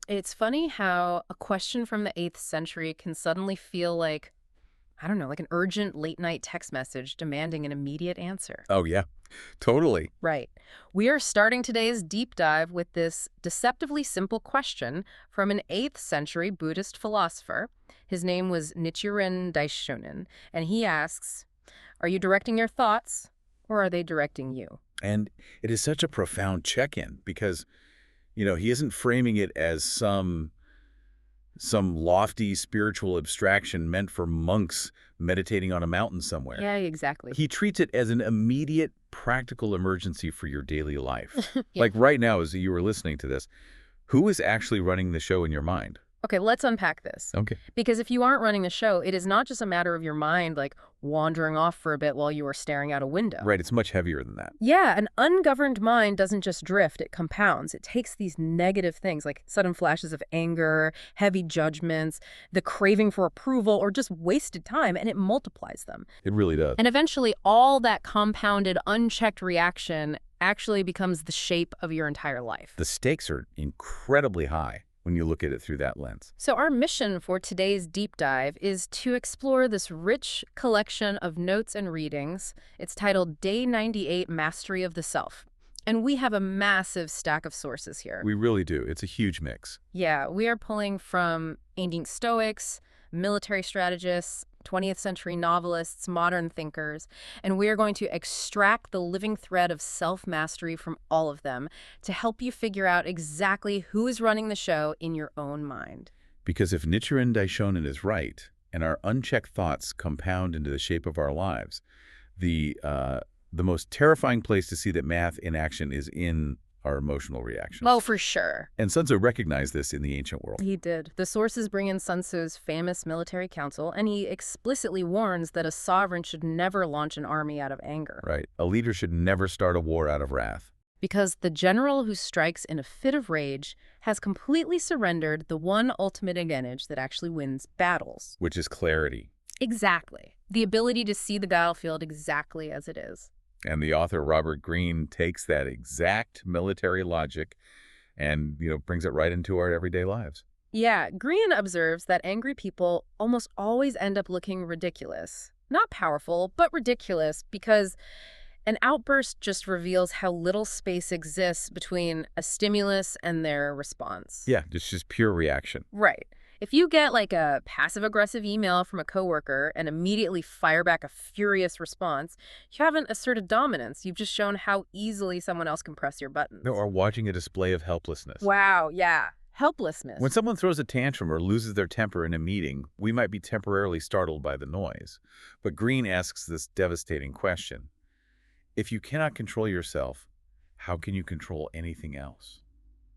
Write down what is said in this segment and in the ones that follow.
It's funny how a question from the 8th century can suddenly feel like, I don't know, like an urgent late-night text message demanding an immediate answer. Oh, yeah, totally. Right. We are starting today's deep dive with this deceptively simple question from an 8th century Buddhist philosopher. His name was Nichiren Daishonin, and he asks, are you directing your thoughts, or are they directing you? And it is such a profound check-in because, he isn't framing it as some lofty spiritual abstraction meant for monks meditating on a mountain somewhere. Yeah, exactly. He treats it as an immediate, practical emergency for your daily life. Yeah. Like right now, as you were listening to this, who is actually running the show in your mind? Okay, let's unpack this. Okay. Because if you aren't running the show, it is not just a matter of your mind, like, wandering off for a bit while you are staring out a window. Right, it's much heavier than that. Yeah, an ungoverned mind doesn't just drift, it compounds. It takes these negative things like sudden flashes of anger, heavy judgments, the craving for approval, or just wasted time, and it multiplies them. It really does. And eventually, all that compounded, unchecked reaction actually becomes the shape of your entire life. The stakes are incredibly high when you look at it through that lens. So our mission for today's deep dive is to explore this rich collection of notes and readings. It's titled Day 98, Mastery of the Self. And we have a massive stack of sources here. We really do. It's a huge mix. Yeah, we are pulling from ancient Stoics, military strategists, 20th century novelists, modern thinkers, and we are going to extract the living thread of self-mastery from all of them to help you figure out exactly who is running the show in your own mind. Because if Nichiren Daishonin is right, and our unchecked thoughts compound into the shape of our lives, the most terrifying place to see that math in action is in our emotional reactions. Oh, for sure. And Sun Tzu recognized this in the ancient world. He did. The sources bring in Sun Tzu's famous military council, and he explicitly warns that a sovereign should never launch an army out of anger. Right. A leader should never start a war out of wrath. Because the general who strikes in a fit of rage has completely surrendered the one ultimate advantage that actually wins battles. Which is clarity. Exactly. The ability to see the battlefield exactly as it is. And the author Robert Greene takes that exact military logic and, brings it right into our everyday lives. Yeah, Greene observes that angry people almost always end up looking ridiculous. Not powerful, but ridiculous, because an outburst just reveals how little space exists between a stimulus and their response. Yeah, it's just pure reaction. Right. If you get like a passive-aggressive email from a coworker and immediately fire back a furious response, you haven't asserted dominance. You've just shown how easily someone else can press your buttons. No, or watching a display of helplessness. Wow, yeah. Helplessness. When someone throws a tantrum or loses their temper in a meeting, we might be temporarily startled by the noise. But Greene asks this devastating question. If you cannot control yourself, how can you control anything else?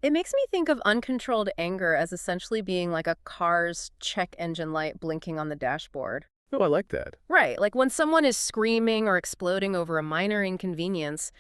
It makes me think of uncontrolled anger as essentially being like a car's check engine light blinking on the dashboard. Oh, I like that. Right, like when someone is screaming or exploding over a minor inconvenience,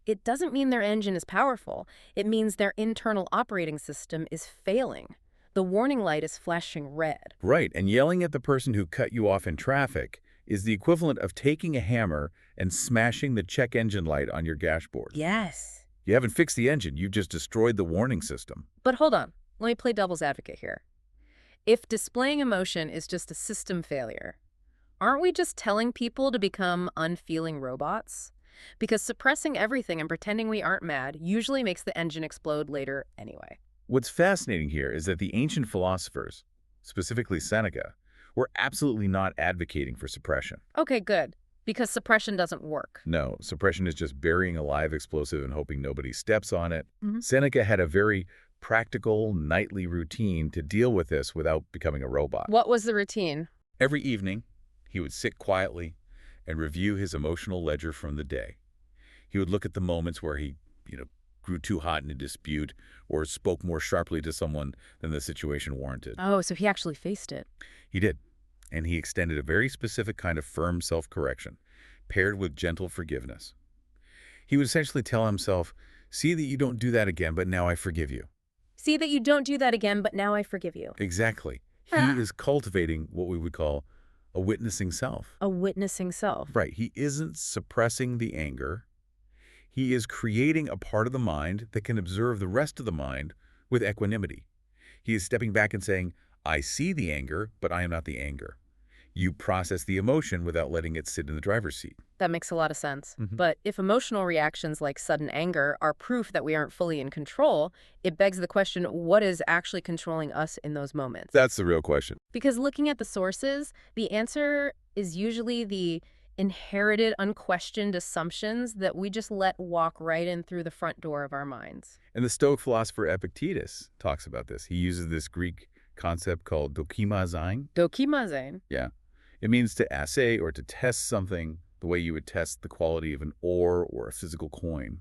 it doesn't mean their engine is powerful. It means their internal operating system is failing. The warning light is flashing red. Right, and yelling at the person who cut you off in traffic is the equivalent of taking a hammer and smashing the check engine light on your dashboard. Yes. You haven't fixed the engine, you've just destroyed the warning system. But hold on, let me play devil's advocate here. If displaying emotion is just a system failure, aren't we just telling people to become unfeeling robots? Because suppressing everything and pretending we aren't mad usually makes the engine explode later anyway. What's fascinating here is that the ancient philosophers, specifically Seneca, were absolutely not advocating for suppression. Okay, good. Because suppression doesn't work. No, suppression is just burying a live explosive and hoping nobody steps on it. Mm-hmm. Seneca had a very practical, nightly routine to deal with this without becoming a robot. What was the routine? Every evening, he would sit quietly and review his emotional ledger from the day. He would look at the moments where he, grew too hot in a dispute or spoke more sharply to someone than the situation warranted. Oh, so he actually faced it. He did. And he extended a very specific kind of firm self-correction, paired with gentle forgiveness. He would essentially tell himself, see that you don't do that again, but now I forgive you. See that you don't do that again, but now I forgive you. Exactly. He is cultivating what we would call a witnessing self. A witnessing self. Right. He isn't suppressing the anger. He is creating a part of the mind that can observe the rest of the mind with equanimity. He is stepping back and saying, I see the anger, but I am not the anger. You process the emotion without letting it sit in the driver's seat. That makes a lot of sense. Mhm. But if emotional reactions like sudden anger are proof that we aren't fully in control, it begs the question, what is actually controlling us in those moments? That's the real question. Because looking at the sources, the answer is usually the inherited, unquestioned assumptions that we just let walk right in through the front door of our minds. And the Stoic philosopher Epictetus talks about this. He uses this Greek concept called dokimazein. Dokimazen. Yeah. It means to assay or to test something the way you would test the quality of an ore or a physical coin.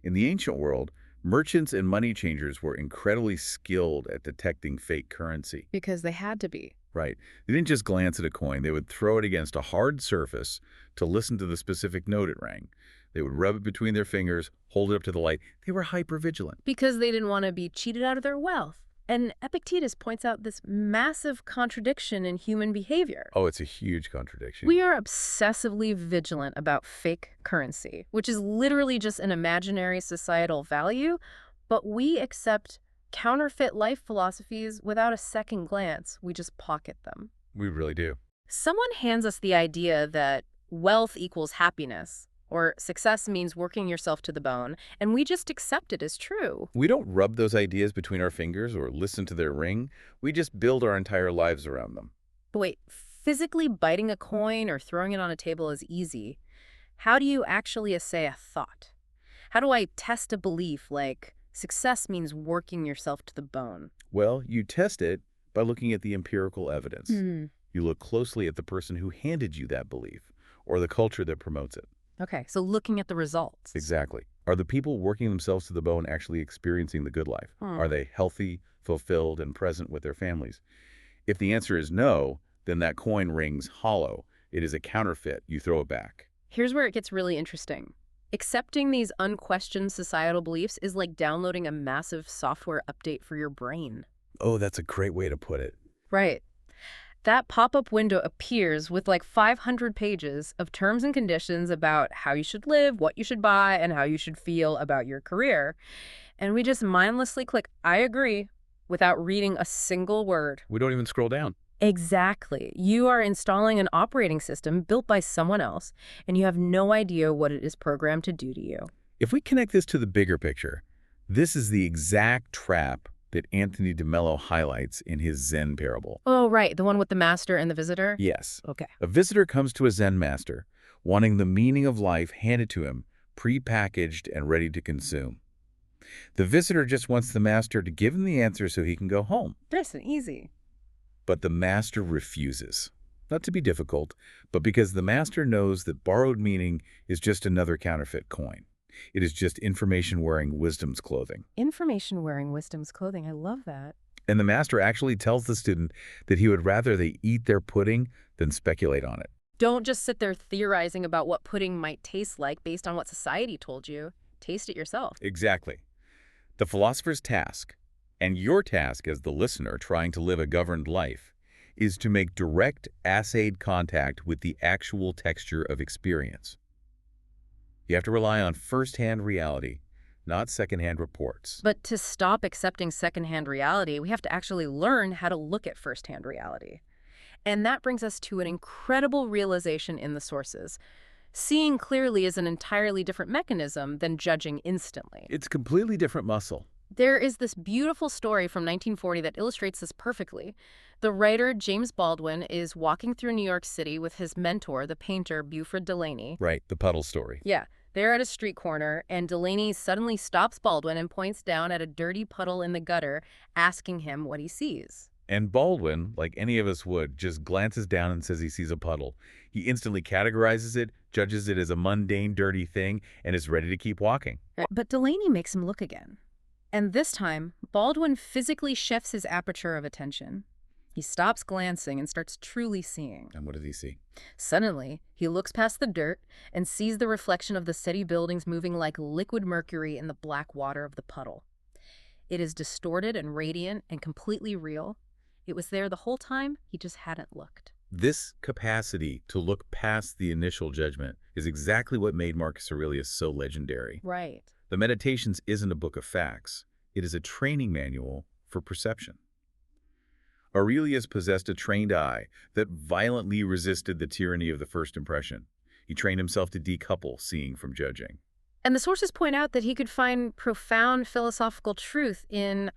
In the ancient world, merchants and money changers were incredibly skilled at detecting fake currency. Because they had to be. Right. They didn't just glance at a coin. They would throw it against a hard surface to listen to the specific note it rang. They would rub it between their fingers, hold it up to the light. They were hyper-vigilant. Because they didn't want to be cheated out of their wealth. And Epictetus points out this massive contradiction in human behavior. Oh, it's a huge contradiction. We are obsessively vigilant about fake currency, which is literally just an imaginary societal value, but we accept counterfeit life philosophies without a second glance. We just pocket them. We really do. Someone hands us the idea that wealth equals happiness, or success means working yourself to the bone, and we just accept it as true. We don't rub those ideas between our fingers or listen to their ring. We just build our entire lives around them. But wait, physically biting a coin or throwing it on a table is easy. How do you actually assay a thought? How do I test a belief like success means working yourself to the bone? Well, you test it by looking at the empirical evidence. Hmm. You look closely at the person who handed you that belief or the culture that promotes it. Okay, so looking at the results. Exactly. Are the people working themselves to the bone actually experiencing the good life? Are they healthy, fulfilled, and present with their families? If the answer is no, then that coin rings hollow. It is a counterfeit. You throw it back. Here's where it gets really interesting. Accepting these unquestioned societal beliefs is like downloading a massive software update for your brain. Oh, that's a great way to put it. Right. That pop-up window appears with like 500 pages of terms and conditions about how you should live, what you should buy, and how you should feel about your career. And we just mindlessly click, I agree, without reading a single word. We don't even scroll down. Exactly. You are installing an operating system built by someone else, and you have no idea what it is programmed to do to you. If we connect this to the bigger picture, this is the exact trap that Anthony de Mello highlights in his Zen parable. Oh, right. The one with the master and the visitor? Yes. Okay. A visitor comes to a Zen master, wanting the meaning of life handed to him, pre-packaged and ready to consume. The visitor just wants the master to give him the answer so he can go home. Nice and easy. But the master refuses. Not to be difficult, but because the master knows that borrowed meaning is just another counterfeit coin. It is just information wearing wisdom's clothing. Information wearing wisdom's clothing. I love that. And the master actually tells the student that he would rather they eat their pudding than speculate on it. Don't just sit there theorizing about what pudding might taste like based on what society told you. Taste it yourself. Exactly. The philosopher's task, and your task as the listener trying to live a governed life, is to make direct, assayed contact with the actual texture of experience. You have to rely on first-hand reality, not second-hand reports. But to stop accepting secondhand reality, we have to actually learn how to look at firsthand reality. And that brings us to an incredible realization in the sources. Seeing clearly is an entirely different mechanism than judging instantly. It's a completely different muscle. There is this beautiful story from 1940 that illustrates this perfectly. The writer James Baldwin is walking through New York City with his mentor, the painter Buford Delaney. Right, the puddle story. Yeah, they're at a street corner, and Delaney suddenly stops Baldwin and points down at a dirty puddle in the gutter, asking him what he sees. And Baldwin, like any of us would, just glances down and says he sees a puddle. He instantly categorizes it, judges it as a mundane, dirty thing, and is ready to keep walking. But Delaney makes him look again. And this time, Baldwin physically shifts his aperture of attention. He stops glancing and starts truly seeing. And what does he see? Suddenly, he looks past the dirt and sees the reflection of the city buildings moving like liquid mercury in the black water of the puddle. It is distorted and radiant and completely real. It was there the whole time, he just hadn't looked. This capacity to look past the initial judgment is exactly what made Marcus Aurelius so legendary. Right. The Meditations isn't a book of facts. It is a training manual for perception. Aurelius possessed a trained eye that violently resisted the tyranny of the first impression. He trained himself to decouple seeing from judging. And the sources point out that he could find profound philosophical truth in,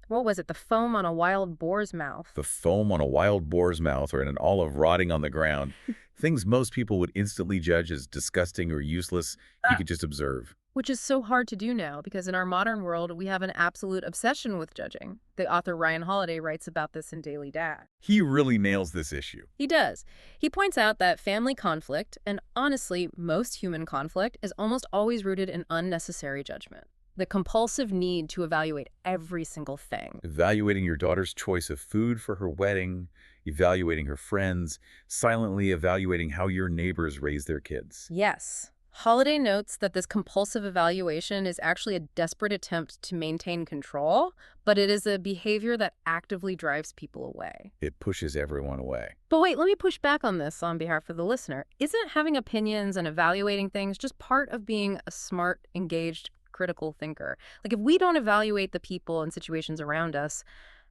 what was it, the foam on a wild boar's mouth. The foam on a wild boar's mouth or in an olive rotting on the ground, things most people would instantly judge as disgusting or useless, he could just observe. Which is so hard to do now, because in our modern world, we have an absolute obsession with judging. The author Ryan Holiday writes about this in Daily Dad. He really nails this issue. He does. He points out that family conflict, and honestly, most human conflict, is almost always rooted in unnecessary judgment. The compulsive need to evaluate every single thing. Evaluating your daughter's choice of food for her wedding, evaluating her friends, silently evaluating how your neighbors raise their kids. Yes. Holiday notes that this compulsive evaluation is actually a desperate attempt to maintain control, but it is a behavior that actively drives people away. It pushes everyone away. But wait, let me push back on this on behalf of the listener. Isn't having opinions and evaluating things just part of being a smart, engaged, critical thinker? Like, if we don't evaluate the people and situations around us,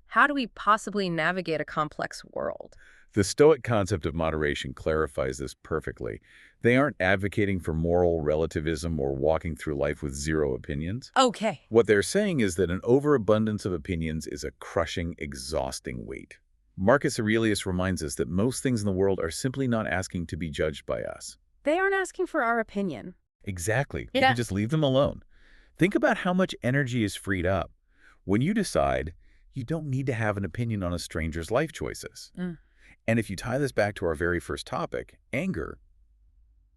how do we possibly navigate a complex world? The Stoic concept of moderation clarifies this perfectly. They aren't advocating for moral relativism or walking through life with zero opinions. Okay. What they're saying is that an overabundance of opinions is a crushing, exhausting weight. Marcus Aurelius reminds us that most things in the world are simply not asking to be judged by us. They aren't asking for our opinion. Exactly. We Yeah. can just leave them alone. Think about how much energy is freed up when you decide you don't need to have an opinion on a stranger's life choices. And if you tie this back to our very first topic, anger,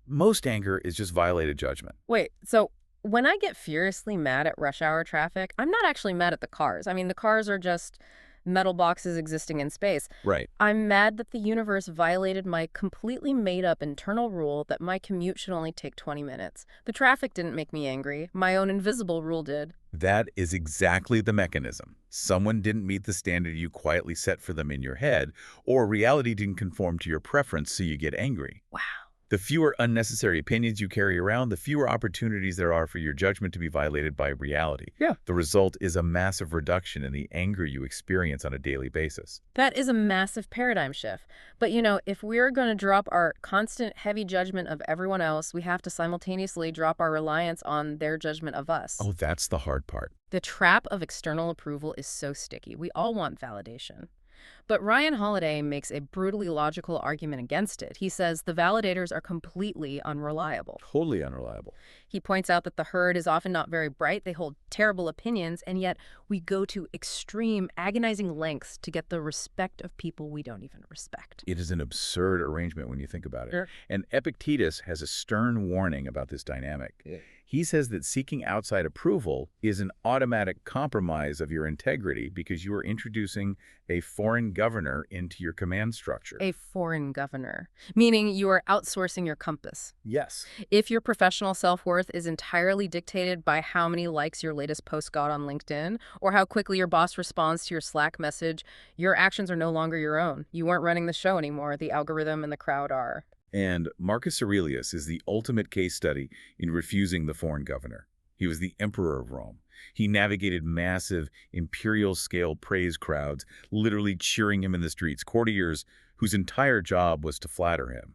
most anger is just violated judgment. Wait, so when I get furiously mad at rush hour traffic, I'm not actually mad at the cars. I mean, the cars are just metal boxes existing in space. Right. I'm mad that the universe violated my completely made-up internal rule that my commute should only take 20 minutes. The traffic didn't make me angry. My own invisible rule did. That is exactly the mechanism. Someone didn't meet the standard you quietly set for them in your head, or reality didn't conform to your preference, so you get angry. Wow. The fewer unnecessary opinions you carry around, the fewer opportunities there are for your judgment to be violated by reality. Yeah. The result is a massive reduction in the anger you experience on a daily basis. That is a massive paradigm shift. But, if we're going to drop our constant heavy judgment of everyone else, we have to simultaneously drop our reliance on their judgment of us. Oh, that's the hard part. The trap of external approval is so sticky. We all want validation. But Ryan Holiday makes a brutally logical argument against it. He says the validators are completely unreliable. Totally unreliable. He points out that the herd is often not very bright, they hold terrible opinions, and yet we go to extreme, agonizing lengths to get the respect of people we don't even respect. It is an absurd arrangement when you think about it. Sure. And Epictetus has a stern warning about this dynamic. Yeah. He says that seeking outside approval is an automatic compromise of your integrity because you are introducing a foreign governor into your command structure. A foreign governor, meaning you are outsourcing your compass. Yes. If your professional self-worth is entirely dictated by how many likes your latest post got on LinkedIn or how quickly your boss responds to your Slack message, your actions are no longer your own. You weren't running the show anymore. The algorithm and the crowd are. And Marcus Aurelius is the ultimate case study in refusing the foreign governor. He was the emperor of Rome. He navigated massive imperial-scale praise crowds, literally cheering him in the streets, courtiers whose entire job was to flatter him.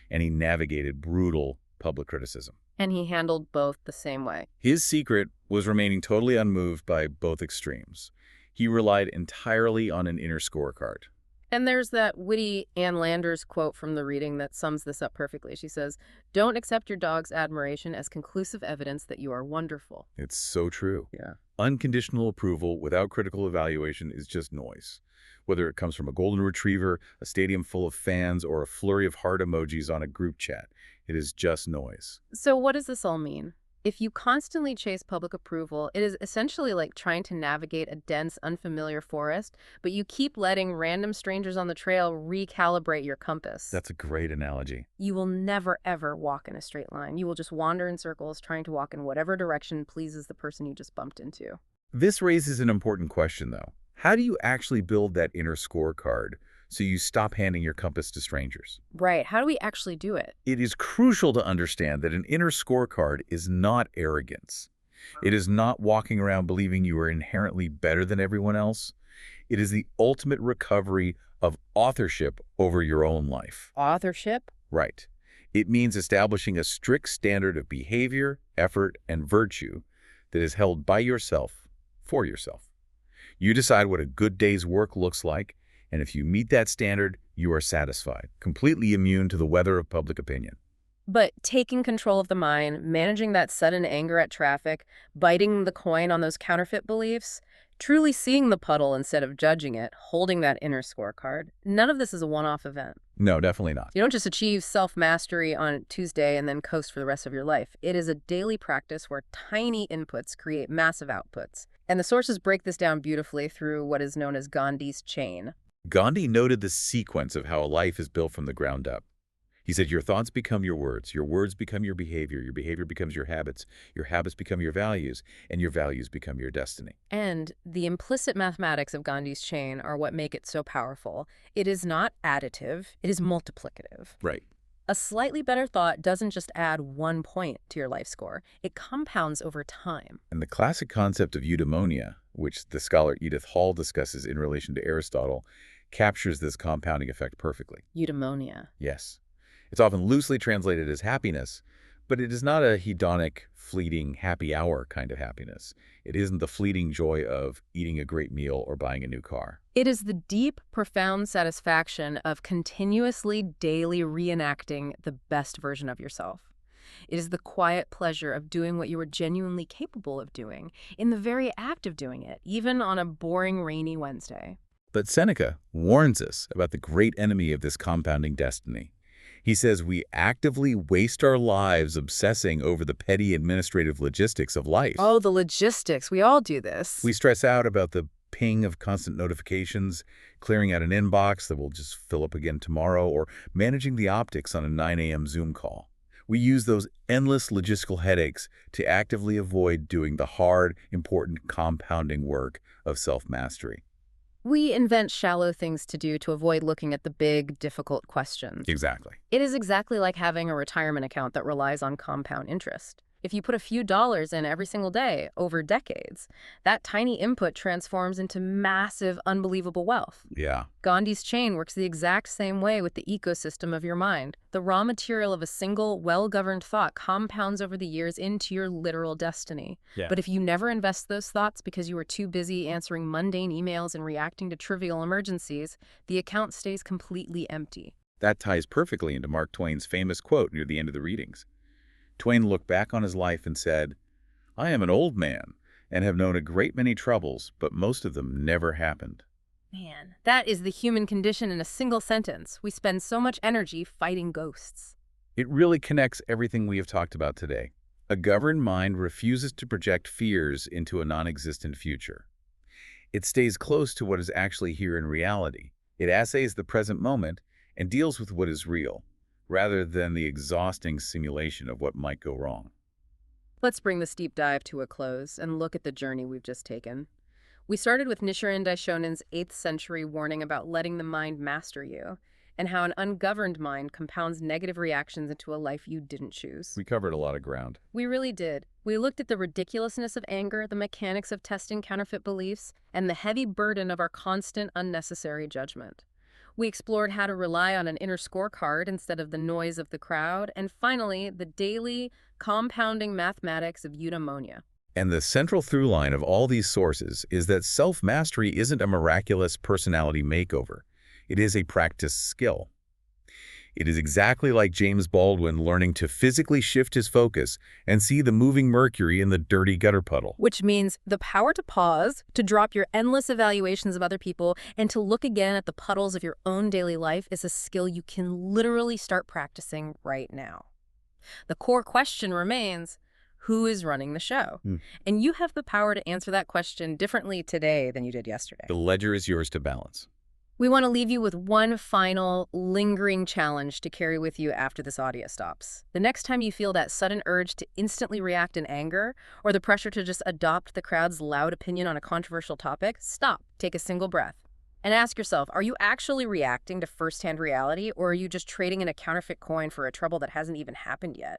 And he navigated brutal public criticism. And he handled both the same way. His secret was remaining totally unmoved by both extremes. He relied entirely on an inner scorecard. And there's that witty Ann Landers quote from the reading that sums this up perfectly. She says, "Don't accept your dog's admiration as conclusive evidence that you are wonderful." It's so true. Yeah. Unconditional approval without critical evaluation is just noise. Whether it comes from a golden retriever, a stadium full of fans, or a flurry of heart emojis on a group chat, it is just noise. So what does this all mean? If you constantly chase public approval, it is essentially like trying to navigate a dense, unfamiliar forest, but you keep letting random strangers on the trail recalibrate your compass. That's a great analogy. You will never, ever walk in a straight line. You will just wander in circles, trying to walk in whatever direction pleases the person you just bumped into. This raises an important question, though. How do you actually build that inner scorecard so you stop handing your compass to strangers? Right. How do we actually do it? It is crucial to understand that an inner scorecard is not arrogance. It is not walking around believing you are inherently better than everyone else. It is the ultimate recovery of authorship over your own life. Authorship? Right. It means establishing a strict standard of behavior, effort, and virtue that is held by yourself for yourself. You decide what a good day's work looks like, and if you meet that standard, you are satisfied, completely immune to the weather of public opinion. But taking control of the mind, managing that sudden anger at traffic, biting the coin on those counterfeit beliefs, truly seeing the puddle instead of judging it, holding that inner scorecard, none of this is a one-off event. No, definitely not. You don't just achieve self-mastery on Tuesday and then coast for the rest of your life. It is a daily practice where tiny inputs create massive outputs. And the sources break this down beautifully through what is known as Gandhi's chain. Gandhi noted the sequence of how a life is built from the ground up. He said, your thoughts become your words become your behavior becomes your habits become your values, and your values become your destiny. And the implicit mathematics of Gandhi's chain are what make it so powerful. It is not additive, it is multiplicative. Right. A slightly better thought doesn't just add 1 point to your life score. It compounds over time. And the classic concept of eudaimonia, which the scholar Edith Hall discusses in relation to Aristotle, captures this compounding effect perfectly. Eudaimonia. Yes. It's often loosely translated as happiness, but it is not a hedonic, fleeting, happy hour kind of happiness. It isn't the fleeting joy of eating a great meal or buying a new car. It is the deep, profound satisfaction of continuously, daily reenacting the best version of yourself. It is the quiet pleasure of doing what you are genuinely capable of doing, in the very act of doing it, even on a boring, rainy Wednesday. But Seneca warns us about the great enemy of this compounding destiny. He says we actively waste our lives obsessing over the petty administrative logistics of life. Oh, the logistics. We all do this. We stress out about the ping of constant notifications, clearing out an inbox that will just fill up again tomorrow, or managing the optics on a 9 a.m. Zoom call. We use those endless logistical headaches to actively avoid doing the hard, important compounding work of self-mastery. We invent shallow things to do to avoid looking at the big, difficult questions. Exactly. It is exactly like having a retirement account that relies on compound interest. If you put a few dollars in every single day over decades, that tiny input transforms into massive, unbelievable wealth. Yeah. Gandhi's chain works the exact same way with the ecosystem of your mind. The raw material of a single, well-governed thought compounds over the years into your literal destiny. Yeah. But if you never invest those thoughts because you are too busy answering mundane emails and reacting to trivial emergencies, the account stays completely empty. That ties perfectly into Mark Twain's famous quote near the end of the readings. Twain looked back on his life and said, I am an old man and have known a great many troubles, but most of them never happened. Man, that is the human condition in a single sentence. We spend so much energy fighting ghosts. It really connects everything we have talked about today. A governed mind refuses to project fears into a non-existent future. It stays close to what is actually here in reality. It assays the present moment and deals with what is real, rather than the exhausting simulation of what might go wrong. Let's bring this deep dive to a close and look at the journey we've just taken. We started with Nichiren Daishonin's 8th century warning about letting the mind master you, and how an ungoverned mind compounds negative reactions into a life you didn't choose. We covered a lot of ground. We really did. We looked at the ridiculousness of anger, the mechanics of testing counterfeit beliefs, and the heavy burden of our constant, unnecessary judgment. We explored how to rely on an inner scorecard instead of the noise of the crowd, and finally, the daily, compounding mathematics of eudaimonia. And the central through line of all these sources is that self-mastery isn't a miraculous personality makeover. It is a practiced skill. It is exactly like James Baldwin learning to physically shift his focus and see the moving mercury in the dirty gutter puddle. Which means the power to pause, to drop your endless evaluations of other people, and to look again at the puddles of your own daily life is a skill you can literally start practicing right now. The core question remains, who is running the show? And you have the power to answer that question differently today than you did yesterday. The ledger is yours to balance. We want to leave you with one final, lingering challenge to carry with you after this audio stops. The next time you feel that sudden urge to instantly react in anger, or the pressure to just adopt the crowd's loud opinion on a controversial topic, stop, take a single breath, and ask yourself, are you actually reacting to firsthand reality, or are you just trading in a counterfeit coin for a trouble that hasn't even happened yet?